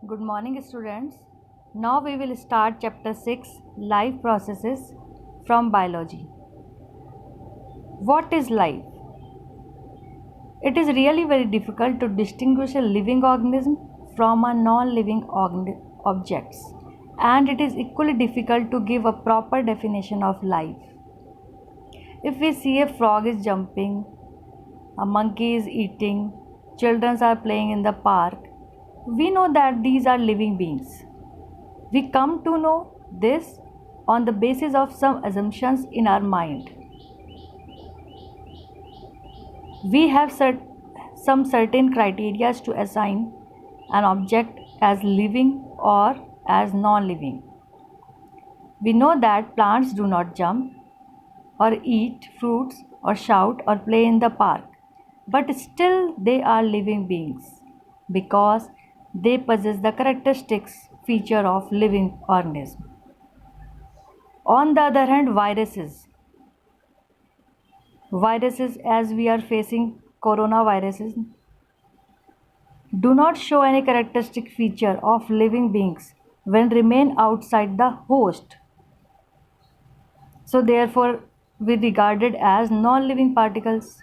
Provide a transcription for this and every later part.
Good morning, students. Now we will start chapter 6 Life Processes from Biology. What is life? It is really very difficult to distinguish a living organism from a non living objects, and it is equally difficult to give a proper definition of life. If we see a frog is jumping, a monkey is eating, children are playing in the park, we know that these are living beings. We come to know this on the basis of some assumptions in our mind. We have some certain criteria to assign an object as living or as non-living. We know that plants do not jump or eat fruits or shout or play in the park, but still they are living beings because they possess the characteristics feature of living organism. On the other hand, viruses as we are facing coronaviruses do not show any characteristic feature of living beings when remain outside the host. So therefore we regarded as non-living particles.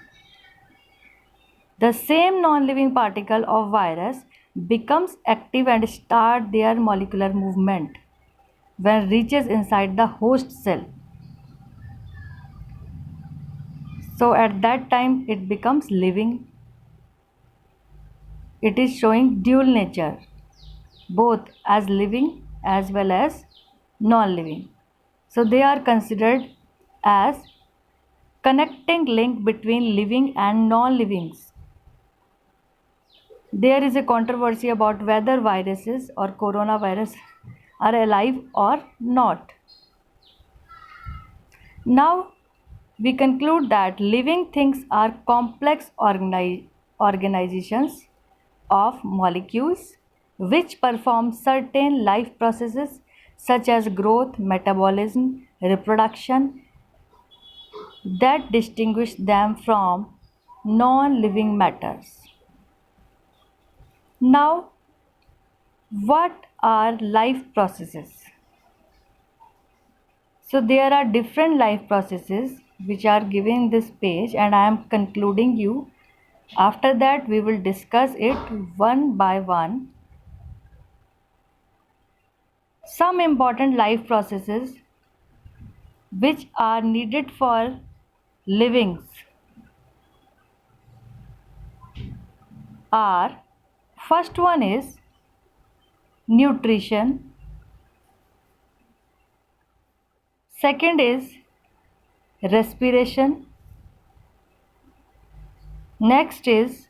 The same non-living particle of virus becomes active and start their molecular movement when reaches inside the host cell. So at that time it becomes living. It is showing dual nature, both as living as well as non-living. So they are considered as connecting link between living and non-livings. There is a controversy about whether viruses or coronavirus are alive or not. Now we conclude that living things are complex organizations of molecules which perform certain life processes such as growth, metabolism, reproduction that distinguish them from non living matters. Now, what are life processes? So, there are different life processes which are given in this page, and I am concluding you. After that, we will discuss it one by one. Some important life processes which are needed for livings are: first one is nutrition, second is respiration, next is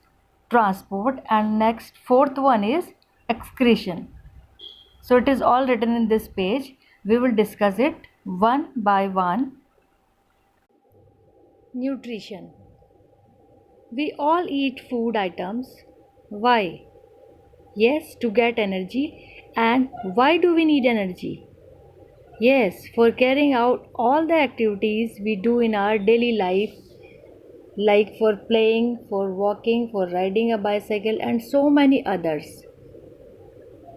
transport, and next fourth one is excretion. So it is all written in this page. We will discuss it one by one. Nutrition. We all eat food items. Why? Yes, to get energy. And why do we need energy? Yes, for carrying out all the activities we do in our daily life, like for playing, for walking, for riding a bicycle, and so many others.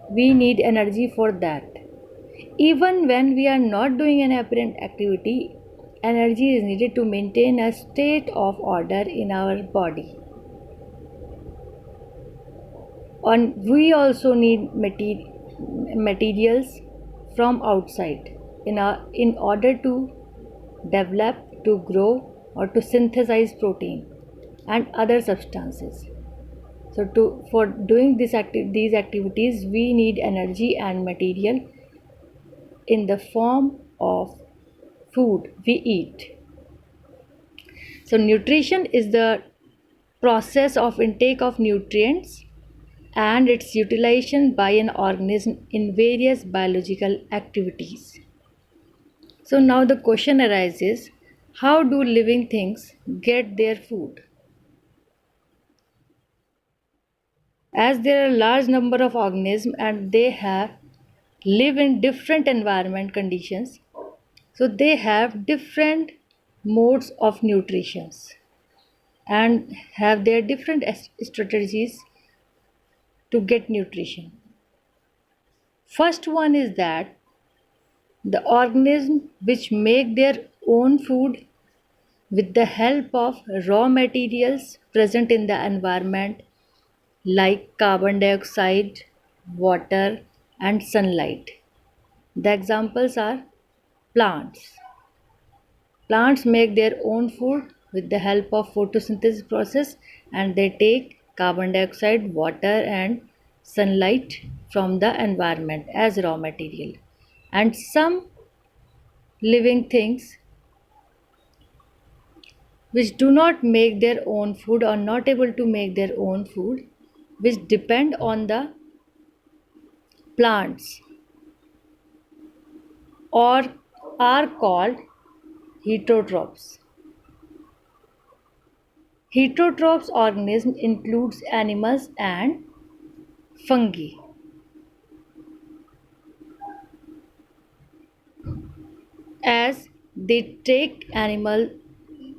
We need energy for that. Even when we are not doing an apparent activity, energy is needed to maintain a state of order in our body. And we also need materials from outside in order to develop, to grow, or to synthesize protein and other substances. So for doing these activities, we need energy and material in the form of food we eat. So nutrition is the process of intake of nutrients and its utilization by an organism in various biological activities. So now the question arises, how do living things get their food? As there are a large number of organisms and they have live in different environment conditions, so they have different modes of nutrition and have their different strategies to get nutrition. First one is that the organisms which make their own food with the help of raw materials present in the environment like carbon dioxide, water, and sunlight. The examples are plants. Plants make their own food with the help of photosynthesis process, and they take carbon dioxide, water, and sunlight from the environment as raw material. And some living things which do not make their own food or not able to make their own food, which depend on the plants or are called heterotrophs. Heterotrophs organism includes animals and fungi, as they take animal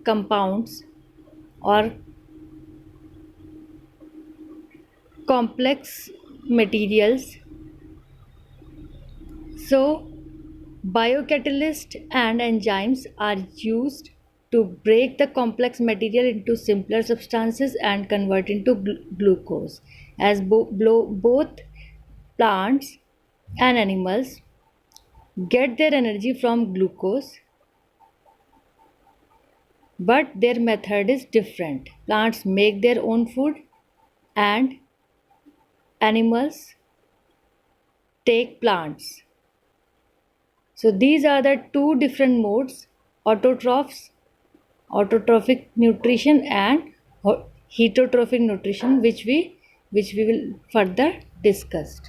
compounds or complex materials. So biocatalysts and enzymes are used to break the complex material into simpler substances and convert into glucose. As both plants and animals get their energy from glucose, but their method is different. Plants make their own food and animals take plants. So these are the two different modes: autotrophs, autotrophic nutrition, and heterotrophic nutrition, which we will further discuss.